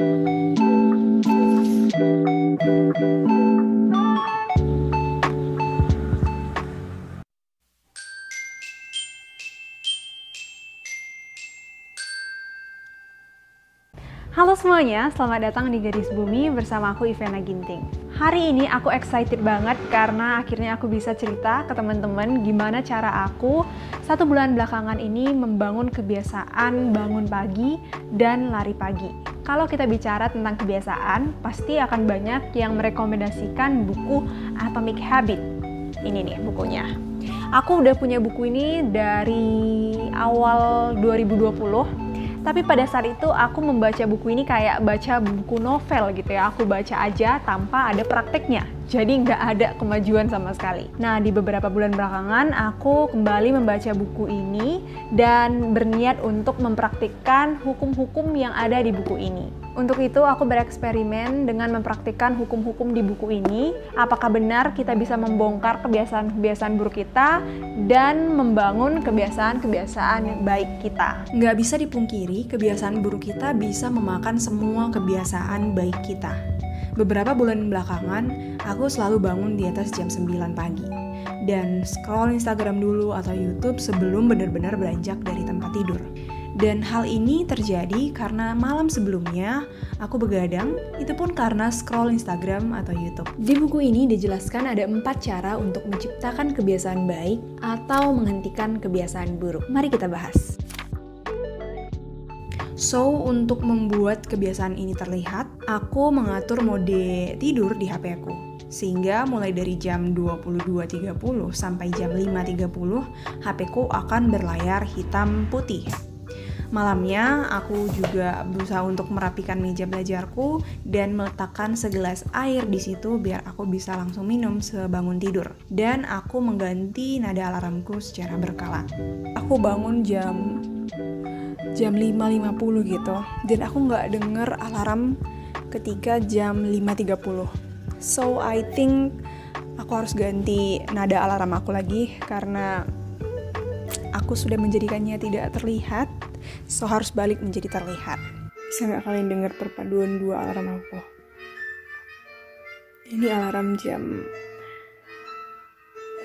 Halo semuanya, selamat datang di Gadis Bumi bersama aku Ivana Ginting. Hari ini aku excited banget karena akhirnya aku bisa cerita ke teman-teman gimana cara aku 1 bulan belakangan ini membangun kebiasaan bangun pagi dan lari pagi. Kalau kita bicara tentang kebiasaan, pasti akan banyak yang merekomendasikan buku Atomic Habit. Ini nih bukunya. Aku udah punya buku ini dari awal 2020. Tapi pada saat itu aku membaca buku ini kayak baca buku novel gitu ya. Aku baca aja tanpa ada prakteknya. Jadi nggak ada kemajuan sama sekali. Nah, di beberapa bulan belakangan aku kembali membaca buku ini dan berniat untuk mempraktikkan hukum-hukum yang ada di buku ini. Untuk itu aku bereksperimen dengan mempraktikkan hukum-hukum di buku ini. Apakah benar kita bisa membongkar kebiasaan-kebiasaan buruk kita dan membangun kebiasaan-kebiasaan baik kita. Nggak bisa dipungkiri, kebiasaan buruk kita bisa memakan semua kebiasaan baik kita. Beberapa bulan belakangan, aku selalu bangun di atas jam 9 pagi. Dan scroll Instagram dulu atau YouTube sebelum benar-benar beranjak dari tempat tidur. Dan hal ini terjadi karena malam sebelumnya aku begadang, itu pun karena scroll Instagram atau YouTube. Di buku ini dijelaskan ada 4 cara untuk menciptakan kebiasaan baik atau menghentikan kebiasaan buruk. Mari kita bahas. So, untuk membuat kebiasaan ini terlihat, aku mengatur mode tidur di HP aku. Sehingga mulai dari jam 22.30 sampai jam 5.30, HP ku akan berlayar hitam putih. Malamnya, aku juga berusaha untuk merapikan meja belajarku dan meletakkan segelas air di situ biar aku bisa langsung minum sebangun tidur. Dan aku mengganti nada alarmku secara berkala. Aku bangun jam 5.50 gitu, dan aku nggak denger alarm ketika jam 5.30. So, I think aku harus ganti nada alarm aku lagi karena aku sudah menjadikannya tidak terlihat. So, harus balik menjadi terlihat. Bisa nggak kalian dengar perpaduan 2 alarm aku? Ini alarm jam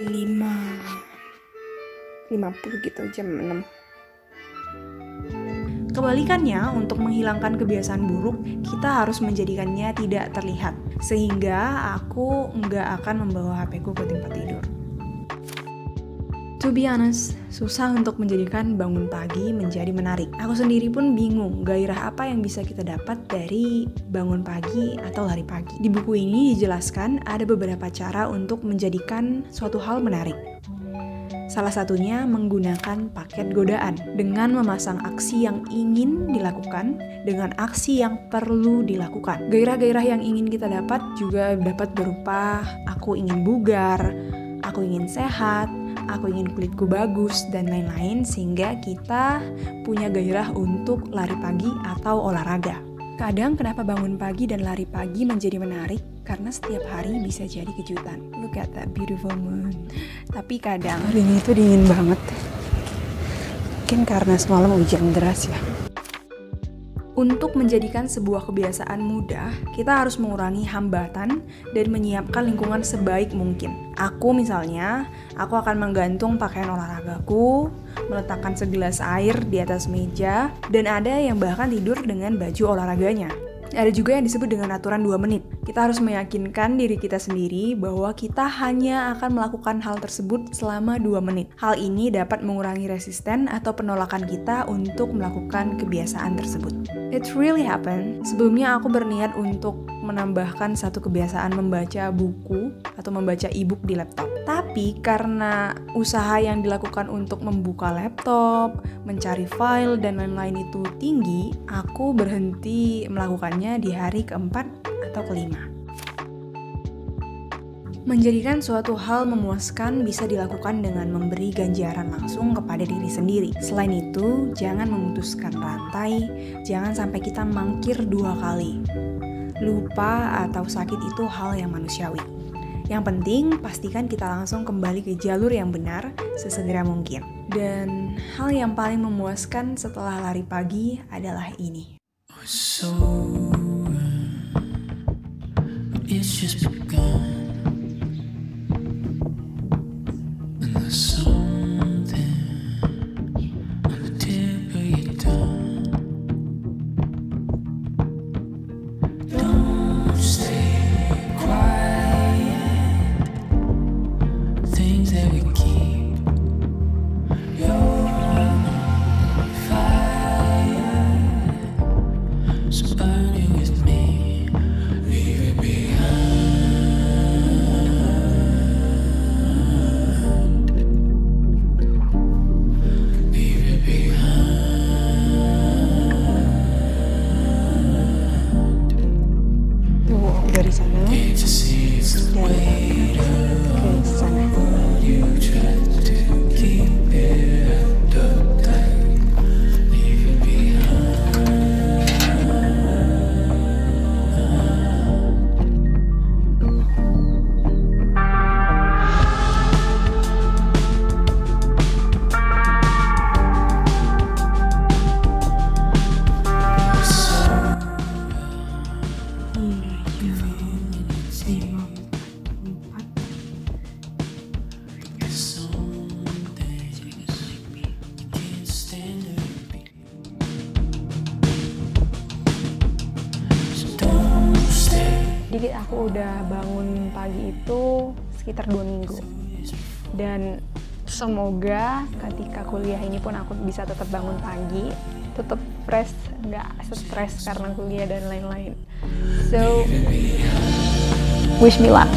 5.50 gitu, jam 6. Kebalikannya, untuk menghilangkan kebiasaan buruk, kita harus menjadikannya tidak terlihat. Sehingga aku nggak akan membawa HP ku ke tempat tidur. To be honest, susah untuk menjadikan bangun pagi menjadi menarik. Aku sendiri pun bingung, gairah apa yang bisa kita dapat dari bangun pagi atau lari pagi. Di buku ini dijelaskan ada beberapa cara untuk menjadikan suatu hal menarik. Salah satunya menggunakan paket godaan dengan memasang aksi yang ingin dilakukan dengan aksi yang perlu dilakukan. Gairah-gairah yang ingin kita dapat juga dapat berupa aku ingin bugar, aku ingin sehat, aku ingin kulitku bagus, dan lain-lain, sehingga kita punya gairah untuk lari pagi atau olahraga. Kadang kenapa bangun pagi dan lari pagi menjadi menarik? Karena setiap hari bisa jadi kejutan. Look at that beautiful moon. Tapi kadang hari ini tuh dingin banget. Mungkin karena semalam hujan deras ya. Untuk menjadikan sebuah kebiasaan mudah, kita harus mengurangi hambatan dan menyiapkan lingkungan sebaik mungkin. Aku misalnya, aku akan menggantung pakaian olahragaku, meletakkan segelas air di atas meja, dan ada yang bahkan tidur dengan baju olahraganya. Ada juga yang disebut dengan aturan 2 menit. Kita harus meyakinkan diri kita sendiri bahwa kita hanya akan melakukan hal tersebut selama 2 menit. Hal ini dapat mengurangi resisten atau penolakan kita untuk melakukan kebiasaan tersebut. It really happened. Sebelumnya aku berniat untuk menambahkan satu kebiasaan membaca buku atau membaca e-book di laptop. Tapi karena usaha yang dilakukan untuk membuka laptop, mencari file, dan lain-lain itu tinggi, aku berhenti melakukannya di hari keempat atau kelima. Menjadikan suatu hal memuaskan bisa dilakukan dengan memberi ganjaran langsung kepada diri sendiri. Selain itu, jangan memutuskan rantai, jangan sampai kita mangkir 2 kali. Lupa atau sakit itu hal yang manusiawi. Yang penting, pastikan kita langsung kembali ke jalur yang benar sesegera mungkin. Dan hal yang paling memuaskan setelah lari pagi adalah ini. just begun. And there's something on the tip of your tongue. Don't stay quiet. Things that we keep. You're on fire. So burn it with me. Leave it behind. Leave it behind. Tuh, dari sana. Hate to see it's the weight Oke, sana. of you tried to keep it up tight. Leave it Jadi aku udah bangun pagi itu sekitar 2 minggu. Dan semoga ketika kuliah ini pun aku bisa tetap bangun pagi, tetap fresh, nggak stres karena kuliah dan lain-lain. So, wish me luck.